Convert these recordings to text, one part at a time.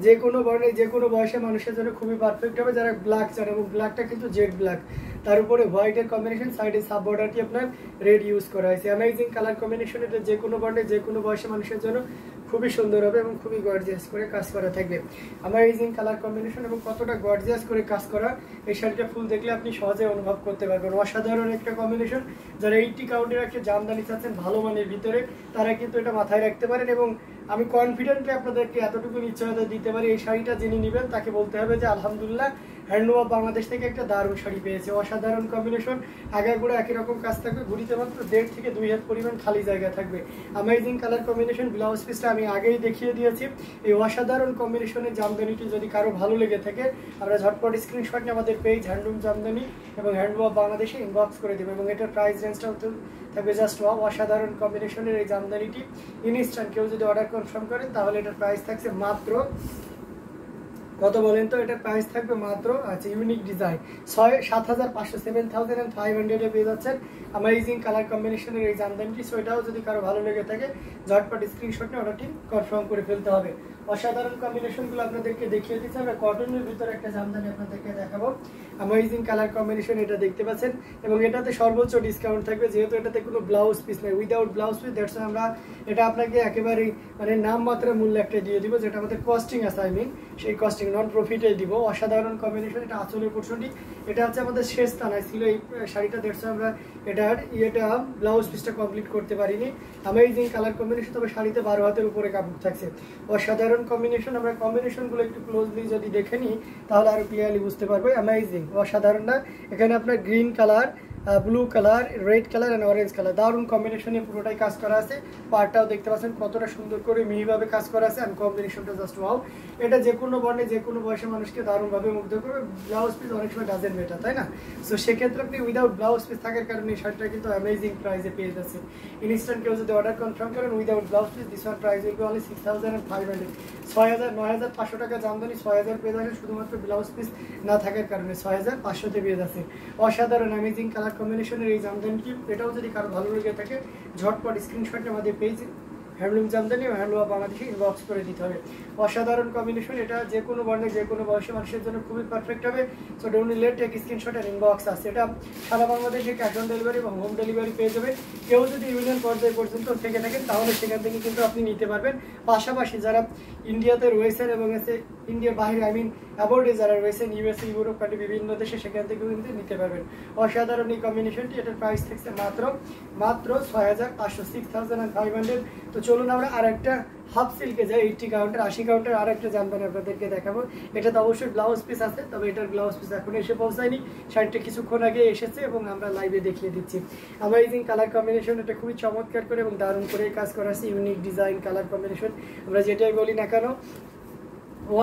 যে কোনো বর্ণের যে কোনো বয়সের মানুষের জন্য খুবই পারফেক্ট হবে যারা ব্ল্যাক চান, এবং ব্ল্যাকটা কিন্তু জেড ব্ল্যাক, তার উপরে হোয়াইটের কম্বিনেশন, সাইডে সাব বর্ডারটি আপনার রেড ইউজ করা হয়েছে। অ্যামেজিং কালার কম্বিনেশন, এটা যে কোনো বর্ণের যে কোনো বয়সের মানুষের জন্য খুবই সুন্দর হবে এবং খুবই গর্জিয়াস করে কাজ করা থাকবে। অ্যামেজিং কালার কম্বিনেশন এবং কতটা গর্জিয়াস করে কাজ করা, এই শাড়িটা ফুল দেখলে আপনি সহজে অনুভব করতে পারবেন। অসাধারণ একটা কম্বিনেশন। যারা 80 কাউন্টের একটা জামদানি চাচ্ছেন ভালো মানের ভিতরে, তারা কিন্তু এটা মাথায় রাখতে পারেন, এবং আমি কনফিডেন্টলি আপনাদেরকে এতটুকু নিশ্চয়তা দিতে পারি, এই শাড়িটা যিনি নেবেন তাকে বলতে হবে যে আলহামদুলিল্লাহ হ্যান্ডলুম অফ বাংলাদেশ থেকে একটা দারুণ শাড়ি পেয়েছে। অসাধারণ কম্বিনেশন, আগাগুলো একই রকম কাজ থাকবে, ঘুরিতে মাত্র 1.5 থেকে 2 হাত পরিমাণ খালি জায়গা থাকবে। অ্যামেজিং কালার কম্বিনেশন, ব্লাউজ পিসটা আমি আগেই দেখিয়ে দিয়েছি। এই অসাধারণ কম্বিনেশনের জামদানিটি যদি কারো ভালো লেগে থাকে, আমরা ঝটপট স্ক্রিনশট নিয়ে আমাদের পেজ হ্যান্ডলুম জামদানি এবং হ্যান্ডলুম অফ বাংলাদেশে ইনবক্স করে দেবে, এবং এটার প্রাইস রেঞ্জটাও থাকবে জাস্ট ওয়াও। অসাধারণ কম্বিনেশনের এই জামদানিটি ইনস্ট্যান্ট কেউ যদি অর্ডার কনফার্ম করেন তাহলে এটার প্রাইস থাকছে মাত্র কত বলেন তো? এটার প্রাইস থাকবে মাত্র, আচ্ছা ইউনিক ডিজাইন 7,500 7,500 পেয়ে যাচ্ছেন অ্যামেজিং কালার কম্বিনেশনের এই জামদানিটি। সো এটাও যদি কারো ভালো লেগে থাকে ঝটপট স্ক্রিনশট নিয়ে অর্ডারটি কনফার্ম করে ফেলতে হবে। অসাধারণ কম্বিনেশনগুলো আপনাদেরকে দেখিয়ে দিচ্ছি। আমরা কটনের ভিতরে একটা জামদানি আপনাদেরকে দেখাবো, অ্যামেজিং কালার কম্বিনেশন, এটা দেখতে পাচ্ছেন, এবং এটাতে সর্বোচ্চ ডিসকাউন্ট থাকবে যেহেতু এটাতে কোনো ব্লাউজ পিস নেই, উইদাউট ব্লাউজ পিস। দ্যাটস আমরা এটা আপনাকে একেবারেই মানে নামমাত্রা মূল্য একটা দিয়ে দিব, যেটা আমাদের কস্টিং আছে, আই মিন সেই কস্টিং নন প্রফিটে দিব। অসাধারণ কম্বিনেশন, এটা আঁচলের পোর্শনটি, এটা হচ্ছে আমাদের শেষ থানায় ছিল এই শাড়িটা। দ্যাটস আমরা এটার ব্লাউজ পিসটা কমপ্লিট করতে পারিনি। অ্যামেজিং কালার কম্বিনেশন, তবে শাড়িতে 12 হাতের উপরে কাপড় থাকছে। অসাধারণ কম্বিনেশন। আমরা কম্বিনেশনগুলো একটু ক্লোজলি যদি দেখে নিই তাহলে আরো ক্লিয়ারলি বুঝতে পারবো। অ্যামেজিং, অসাধারণ না? এখানে আপনার green colour, blue colour, red colour and orange colour, দারুণ কম্বিনেশনে পুরোটাই কাজ করা আছে। পার্টটাও দেখতে পাচ্ছেন কতটা সুন্দর করে মিহিভাবে কাজ করা আছে, অ্যান্ড কম্বিনেশনটা জাস্ট ওয়াও। এটা যে কোনো বর্ণে যে কোনো বয়সের মানুষকে দারুণভাবে মুগ্ধ করবে। ব্লাউজ পিস অনেক সময় ডাজেন্ট মেটার, তাই না? সো সেক্ষেত্রে আপনি উইদাউট ব্লাউজ পিস থাকার কারণে এই শাড়িটা কিন্তু অ্যামেজিং প্রাইসে পেয়ে যাচ্ছে। ইনস্ট্যান্ট কেউ যদি অর্ডার কনফার্ম করেন without blouse piece, this one price will be only 6,500। 9,500 টাকা জামদানি 6,000 পেয়ে যাচ্ছে শুধুমাত্র ব্লাউজ পিস না থাকার কারণে 6,500-তে পেয়ে যাচ্ছে। অসাধারণ অ্যামেজিং কালার কম্বিনেশনের এই জামদানিটি, এটাও যদি কারো ভালো লেগে থাকে ঝটপট স্ক্রিনশট আমাদের পেজ হ্যান্ডলুম জামদানি ও হ্যান্ডলুম বাংলাদেশে ইনবক্স করে দিতে হবে। অসাধারণ কম্বিনেশন, এটা যে কোনো বর্ণের যে কোনো বয়সী মানুষের জন্য খুবই পারফেক্ট হবে। So don't late take screenshot আর ইনবক্স আছে। এটা সারা বাংলাদেশে ক্যাশ অন ডেলিভারি এবং হোম ডেলিভারি পেয়ে যাবে। কেউ যদি ইউনিয়ন পর্যায়ে পর্যন্ত থেকে থাকেন তাহলে সেখান থেকে কিন্তু আপনি নিতে পারবেন। পাশাপাশি যারা ইন্ডিয়াতে রয়েছেন এবং ইন্ডিয়ার বাইরে, আই মিন অ্যাবোর্ডে যারা রয়েছেন, ইউএসএ, ইউরোপ কান্ট্রি বিভিন্ন দেশে, সেখান থেকেও কিন্তু নিতে পারবেন। অসাধারণ এই কম্বিনেশনটি, এটার প্রাইস থাকছে মাত্র 6,500, 6,500। তো চলুন আমরা আর একটা হাফ সিল্কে যাই, 80 কাউন্টার 80 কাউন্টার আর একটা জামদানি আপনাদেরকে দেখাবো। এটা তো অবশ্যই ব্লাউজ পিস আছে, তবে এটার ব্লাউজ পিস এখন এসে পৌঁছায়নি, শাড়িটা কিছুক্ষণ আগে এসেছে এবং আমরা লাইভে দেখিয়ে দিচ্ছি। অ্যামেজিং কালার কম্বিনেশন, এটা খুবই চমৎকার করে এবং দারুণ করে কাজ করা আছে। ইউনিক ডিজাইন কালার কম্বিনেশন, আমরা যেটাই বলি না কেন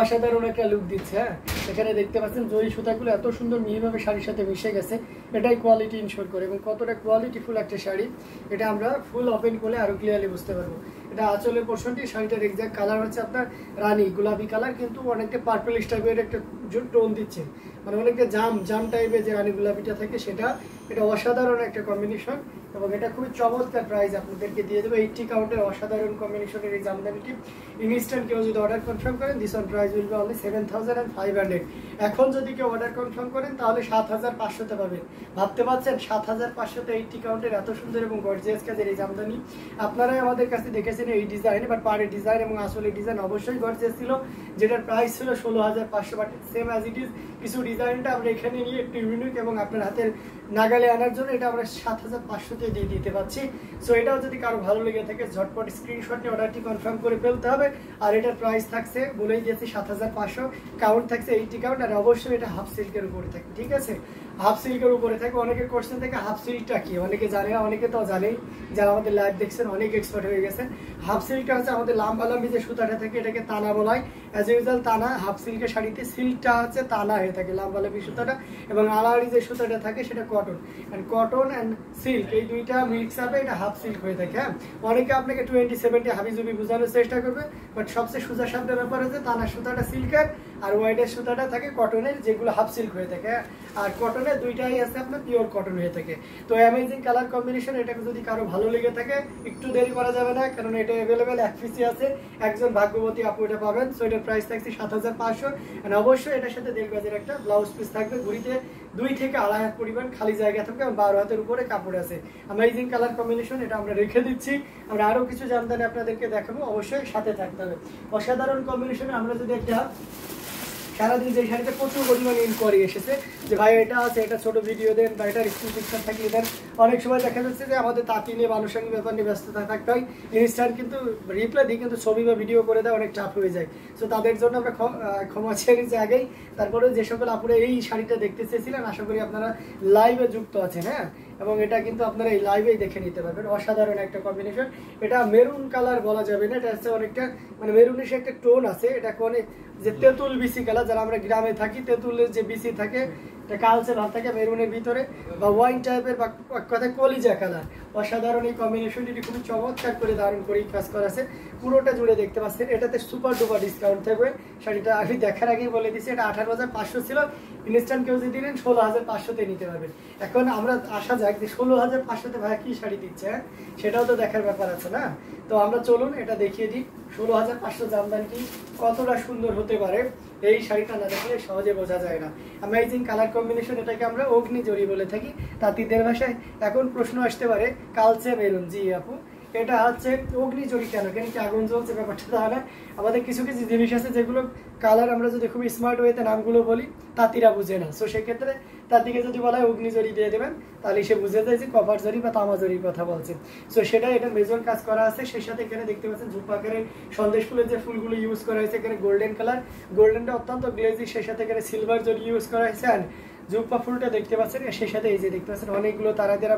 অসাধারণ একটা লুক দিচ্ছে। হ্যাঁ, এখানে দেখতে পাচ্ছেন জরি সুতাগুলো এত সুন্দর মিহিভাবে শাড়ির সাথে মিশে গেছে, এটাই কোয়ালিটি ইনশোর করে, এবং কতটা কোয়ালিটিফুল একটা শাড়ি এটা আমরা ফুল ওপেন করলে আরো ক্লিয়ারলি বুঝতে পারবো। এটা আঁচলের পোর্শনটি, শাড়িটার এক্সাক্ট কালার হচ্ছে আপনার রানী গোলাপি কালার, কিন্তু অনেকটা পার্পলিশ টাইপের একটা টোন দিচ্ছে, মানে অনেকটা জাম টাইপের যে রানী গোলাপিটা থাকে সেটা। এটা অসাধারণ একটা কম্বিনেশন এবং এটা খুবই চমৎকার প্রাইস আপনাদেরকে দিয়ে দেবো। 80 কাউন্টের অসাধারণ কম্বিনেশনের এই জামদানিটি ইনস্ট্যান্ট কেউ যদি অর্ডার কনফার্ম করেন, this on price will be only 7,500। এখন যদি কেউ অর্ডার কনফার্ম করেন তাহলে 7,500-তে পাবেন। ভাবতে পারছেন 7,500-তে 80 কাউন্টের এত সুন্দর এবং গর্জিয়াস কাজের এই জামদানি। আপনারাই আমাদের কাছে দেখেছেন এই ডিজাইন, বাট পাড়ের ডিজাইন এবং আসলে ডিজাইন অবশ্যই গর্জিয়াস ছিল, যেটার প্রাইস ছিল 16,500, but same as it is. কিছু ডিজাইনটা আমরা এখানে নিয়ে একটু ইউনিক এবং আপনার হাতের নাগালে আনার জন্য এটা আমরা 7,500-তে দিয়ে দিতে পারছি। সো এটাও যদি কারো ভালো লেগে থাকে ঝটপট স্ক্রিনশট নিয়ে অর্ডারটি কনফার্ম করে ফেলতে হবে। আর এটার প্রাইস থাকছে বলেই দিয়েছি 7,500, কাউন্ট থাকছে 80 কাউন্ট, আর অবশ্যই এটা হাফ সিল্কের উপরে থাকে, ঠিক আছে? হাফ সিল্কের উপরে থাকে। অনেকের কোশ্চেন থেকে হাফ সিল্কটা কি, অনেকে জানে না, অনেকে তো জানেই, যারা আমাদের লাইভ দেখছেন অনেক এক্সপার্ট হয়ে গেছে। হাফ সিল্কটা হচ্ছে আমাদের লাম্বালাম্বি যে সুতাটা থাকে এটাকে তানা বলা হয়। অ্যাজ ইউজুয়াল তানা, হাফ সিল্কের শাড়িতে সিল্কটা হচ্ছে তানা হয়ে থাকে লাম্বালাম্বি সুতাটা, এবং আলাড়ি যে সুতাটা থাকে সেটা কটন। কটন অ্যান্ড সিল্ক এই দুইটা মিক্স আপে এটা হাফ সিল্ক হয়ে থাকে। হ্যাঁ, অনেকে আপনাকে 20-70 হাবিজুবি বোঝানোর চেষ্টা করবে, বাট সবচেয়ে সোজা শব্দের ব্যাপার হচ্ছে তানা সুতাটা সিল্কের আর হোয়াইটের সুতাটা থাকে কটনের, যেগুলো হাফ সিল্ক হয়ে থাকে। আর কটনের দুইটাই আছে আপনার পিওর কটন হয়ে থাকে। তো অ্যামেজিং কালার কম্বিনেশন, এটাকে যদি কারো ভালো লেগে থাকে একটু দেরি করা যাবে না, কারণ এটা অ্যাভেলেবেল এক পিসি আছে, একজন ভাগ্যবতী আপু এটা পাবেন। সো এটার প্রাইস থাকছে 7500। আর অবশ্যই এটার সাথে 1.5 গজের একটা ব্লাউজ পিস থাকবে, ঘুরিতে 2 থেকে 2.5 হাত পরিমাণ খালি জায়গা থাকবে, এবং 12 হাতের উপরে কাপড় আছে। অ্যামেজিং কালার কম্বিনেশন, এটা আমরা রেখে দিচ্ছি। আমরা আরো কিছু জামদানি আপনাদেরকে দেখাবো, অবশ্যই সাথে থাকতে হবে। অসাধারণ কম্বিনেশনে আমরা যদি একটা সারাদিন যে শাড়িটা প্রচুর পরিমাণে ইনকোয়ারি এসেছে যে ভাই এটা আছে, এটা ছোট ভিডিও দেন বা এটার স্ক্রিন পিকচার থাকলে দেন। অনেক সময় দেখা যাচ্ছে যে আমাদের তাঁতি নিয়ে আনুষঙ্গিক ব্যাপার নিয়ে ব্যস্ততা থাকতে হয়, ইনস্ট্যান্ট কিন্তু রিপ্লাই দিই, কিন্তু ছবি বা ভিডিও করে দেয় অনেক চাপ হয়ে যায়। সো তাদের জন্য আমরা ক্ষমা চেয়ে নিচ্ছি আগেই। তারপরে যে সকল আপুরা এই শাড়িটা দেখতে চেয়েছিলেন, আশা করি আপনারা লাইভে যুক্ত আছেন, হ্যাঁ, এবং এটা কিন্তু আপনারা এই লাইভেই দেখে নিতে পারবেন। অসাধারণ একটা কম্বিনেশন। এটা মেরুন কালার বলা যাবে না, এটা হচ্ছে অনেকটা মানে মেরুনিশ একটা টোন আছে। এটা কোনে যে তেঁতুল বিসি কালার, যারা আমরা গ্রামে থাকি তেঁতুলের যে বিসি থাকে, এটা কালচে ভাব থাকে মেরুনের ভিতরে, বা ওয়াইন টাইপের, বা কথায় কলিজা কালার। অসাধারণ এই কম্বিনেশনটি খুবই চমৎকার করে দারুণ করে কাজ করা আছে, পুরোটা জুড়ে দেখতে পাচ্ছেন। এটাতে সুপার ডুপার ডিসকাউন্ট থাকবে। শাড়িটা আমি দেখার আগেই বলে দিচ্ছি, এটা 18,500 ছিল, ইনস্ট্যান্ট কেউ যদি দিলেন 16,500-তে নিতে পারবেন। এখন আমরা আসা যাক যে 16,500-তে ভাই কি শাড়ি দিচ্ছে, সেটাও তো দেখার ব্যাপার আছে না। তো আমরা চলুন এটা দেখিয়ে দিই 16,500 জামদানিটি কতটা সুন্দর হতে পারে। এই শাড়িটা না দেখলে সহজে বোঝা যায় না। অ্যামেজিং কালার কম্বিনেশন, এটাকে আমরা অগ্নি জড়ি বলে থাকি তাঁতিদের ভাষায়। এখন প্রশ্ন আসতে পারে কালচে মেরুন, জি আপু এটা হচ্ছে অগ্নি জড়ি কেন, কেন কি আগুন জ্বলছে ব্যাপারটা? তাহলে আমাদের কিছু কিছু জিনিস আছে যেগুলো কালার আমরা যদি খুব স্মার্ট ওয়েতে নামগুলো বলি তাঁতিরা বুঝে না। সো সেক্ষেত্রে তাঁতিকে যদি বলা হয় অগ্নি জড়ি দিয়ে দেবেন, তাহলে সে বুঝে যায় যে কপার জড়ি বা তামা জড়ির কথা বলছে। সো সেটা এটা মেজর কাজ করা আছে। সেই সাথে এখানে দেখতে পাচ্ছেন ঝুপাকারের সন্দেশ ফুলের যে ফুলগুলো ইউজ করা হয়েছে, এখানে গোল্ডেন কালার, গোল্ডেনটা অত্যন্ত গ্লেজি, সেই সাথে এখানে সিলভার জড়ি ইউজ করা হয়েছে। আর জুপ্পা ফুলটা দেখতে পাচ্ছেন, সেই সাথে এই যে দেখতে পাচ্ছেন অনেকগুলো তারাদের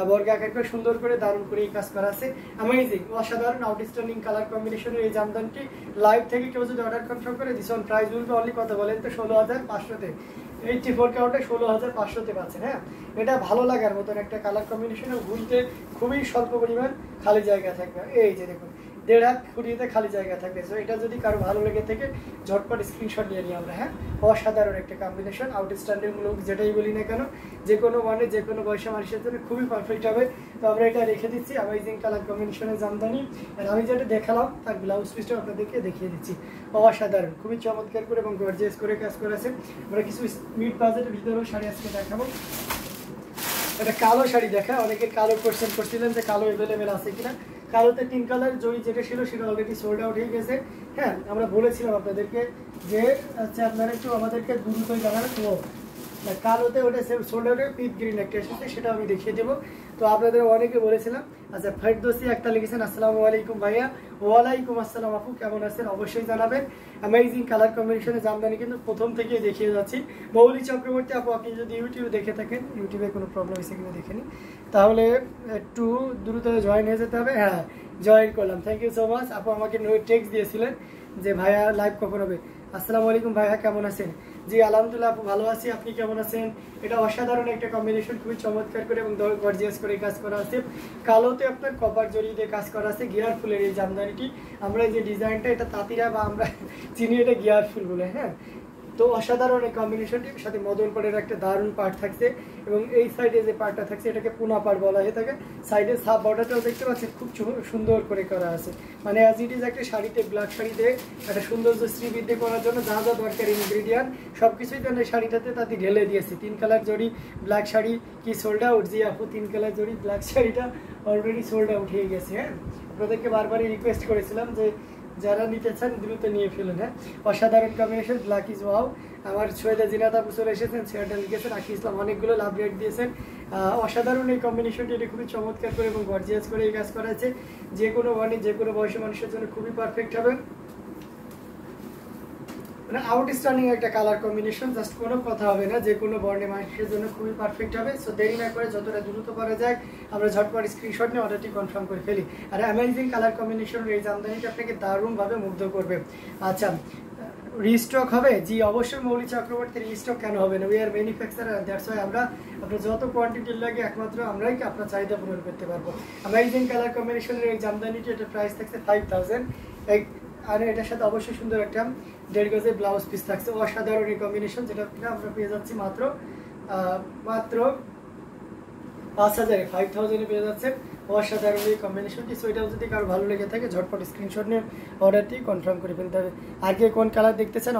বর্গাকার করে সুন্দর করে দারুণ করে এই কাজ করা আছে। অ্যামেজিং, অসাধারণ আউটস্ট্যান্ডিং কালার কম্বিনেশনের এই জামদানিটি লাইভ থেকে কেউ যদি অর্ডার কনফার্ম করে this on price will be only কত বলেন তো 16,500-তে। 84 কাউন্টে 16,500-তে পাচ্ছেন। হ্যাঁ, এটা ভালো লাগার মতন একটা কালার কম্বিনেশন, ঘুরতে খুবই স্বল্প পরিমাণ খালি জায়গা থাকবে। এই যে দেখুন 1.5 হাত খুঁড়িতে খালি জায়গা থাকবে। সো এটা যদি কারো ভালো লেগে থেকে ঝটপট স্ক্রিনশট নিয়ে নিই আমরা। হ্যাঁ, অসাধারণ একটা কম্বিনেশন, আউটস্ট্যান্ডিং লুক যেটাই বলি না কেন, যে কোনো মানে যে কোনো বয়সের মানুষের জন্য খুবই পারফেক্ট হবে। তো আমরা এটা রেখে দিচ্ছি অ্যামেজিং কালার কম্বিনেশনের জামদানি। আর আমি যেটা দেখালাম তার ব্লাউজ পিসটাও আপনাদেরকে দেখিয়ে দিচ্ছি। অসাধারণ, খুবই চমৎকার করে এবং গর্জিয়াস করে কাজ করেছে। আমরা কিছু মিড বাজেটের ভিতরেও শাড়ি আজকে দেখাবো। এটা কালো শাড়ি দেখা, অনেকে কালো কোয়েশ্চেন করছিলেন যে কালো অ্যাভেলেবেল আছে কিনা। কালোতে 3 কালার জড়ি যেটা ছিল সেটা অলরেডি সোল্ড আউট হয়ে গেছে। হ্যাঁ, আমরা বলেছিলাম আপনাদেরকে যে আচ্ছা আপনারা একটু আমাদেরকে দ্রুতই জানাবেন। তো কালোতে ওটা সোল্ড আউট হয়ে পিট গ্রিন একটা এসেছে, সেটা আমি দেখিয়ে দেবো। তো আপনাদের অনেকে বলেছিলাম। আচ্ছা, ফেরদৌসি একটা লিখেছেন, আসসালামু আলাইকুম ভাইয়া। ওয়ালাইকুম আসসালাম আপু, কেমন আছেন? অবশ্যই জানাবেন। অ্যামেজিং কালার কম্বিনেশনের জামদানি কিন্তু প্রথম থেকে দেখিয়ে যাচ্ছি। মৌলি চক্রবর্তী আপু, আপনি যদি ইউটিউবে দেখে থাকেন, ইউটিউবে কোনো প্রবলেম হয়েছে কিনা দেখে নিন, তাহলে একটু দ্রুত জয়েন হয়ে যেতে হবে। হ্যাঁ, জয়েন করলাম, থ্যাংক ইউ সো মাচ। আপু আমাকে টেক্সট দিয়েছিলেন যে ভাইয়া লাইভ কখন হবে। আসসালামু আলাইকুম ভাইয়া, কেমন আছেন? জি আলহামদুলিল্লাহ আপু, ভালো আছি, আপনি কেমন আছেন? এটা অসাধারণ একটা কম্বিনেশন, খুবই চমৎকার করে এবং গর্জিয়াস করে কাজ করা আছে। কালোতে আপনার কপার জড়ি দিয়ে কাজ করা আছে। গিয়ার ফুলের এই জামদানিটি, আমরা এই যে ডিজাইনটা, এটা তাঁতিরা বা আমরা চিনি এটা গিয়ার ফুল বলে। হ্যাঁ, তো অসাধারণ এই কম্বিনেশনটির সাথে মদন পাড়ের একটা দারুণ পার্ট থাকছে, এবং এই সাইডে যে পার্টটা থাকছে এটাকে পুনা পাড় বলা হয়ে থাকে। সাইডে সাব বর্ডারটাও দেখতে পাচ্ছেন খুব সুন্দর করে করা আছে। মানে অ্যাজ ইট ইজ একটা শাড়িতে, ব্ল্যাক শাড়িতে একটা সৌন্দর্য শ্রীবৃদ্ধি করার জন্য যা যা দরকার ইনগ্রিডিয়েন্ট সব কিছুই যেন এই শাড়িটাতে তাতে ঢেলে দিয়েছে। 3 কালার জড়ি ব্ল্যাক শাড়ি কি সোল্ড আউট? জি আপু, 3 কালার জড়ি ব্ল্যাক শাড়িটা অলরেডি সোল্ড আউট হয়ে গেছে। হ্যাঁ, আপনাদেরকে বারবারই রিকোয়েস্ট করেছিলাম যে যারা নিতে চান দ্রুত নিয়ে ফেলুন। হ্যাঁ, অসাধারণ কম্বিনেশন, ব্ল্যাক ইজ ওয়াও। আমার সৈয়দা জিনাত আপু চলে এসেছেন, শেয়ারটা লিখেছেন, আকি ইসলাম অনেকগুলো লাভ রেট দিয়েছেন। অসাধারণ এই কম্বিনেশনটি, এটি খুবই চমৎকার করে এবং গর্জিয়াস করে এই কাজ করা আছে। যে কোনো বর্ণে যে কোনো বয়সের মানুষের জন্য খুবই পারফেক্ট হবে। মানে আউটস্ট্যান্ডিং একটা কালার কম্বিনেশন, জাস্ট কোনো কথা হবে না, যে কোনো বর্ণের মানুষের জন্য খুবই পারফেক্ট হবে। সো দেরি না করে যতটা দ্রুত করা যায় আমরা ঝটপট স্ক্রিনশট নিয়ে অর্ডারটি কনফার্ম করে ফেলি। আর অ্যামেজিং কালার কম্বিনেশনের এই জামদানিটা আপনাকে দারুণভাবে মুগ্ধ করবে। আচ্ছা, রিস্টক হবে? জি অবশ্যই মৌলি চক্রবর্তী, রিস্টক কেন হবে না? We are manufacturer, that's why আমরা আপনার যত কোয়ান্টিটির লাগে একমাত্র আমরাই আপনার চাহিদা পূরণ করতে পারবো। অ্যামেজিং কালার কম্বিনেশনের এই জামদানিটি, এটা প্রাইস থাকছে 5,000। আর এটার সাথে অবশ্যই সুন্দর একটা 1.5 গজের ব্লাউজ পিস থাকছে, অসাধারণ এই কম্বিনেশন, যেটা আমরা পেয়ে যাচ্ছি মাত্র 5000 পেয়ে যাচ্ছেন। অসাধারণ এই কম্বিনেশনটি। সো এটা যদি কারো ভালো লেগে থাকে ঝটপট স্ক্রিনশট নিয়ে অর্ডারটি কনফার্ম করে ফেলতে হবে। আর কে কোন কালার দেখতে চান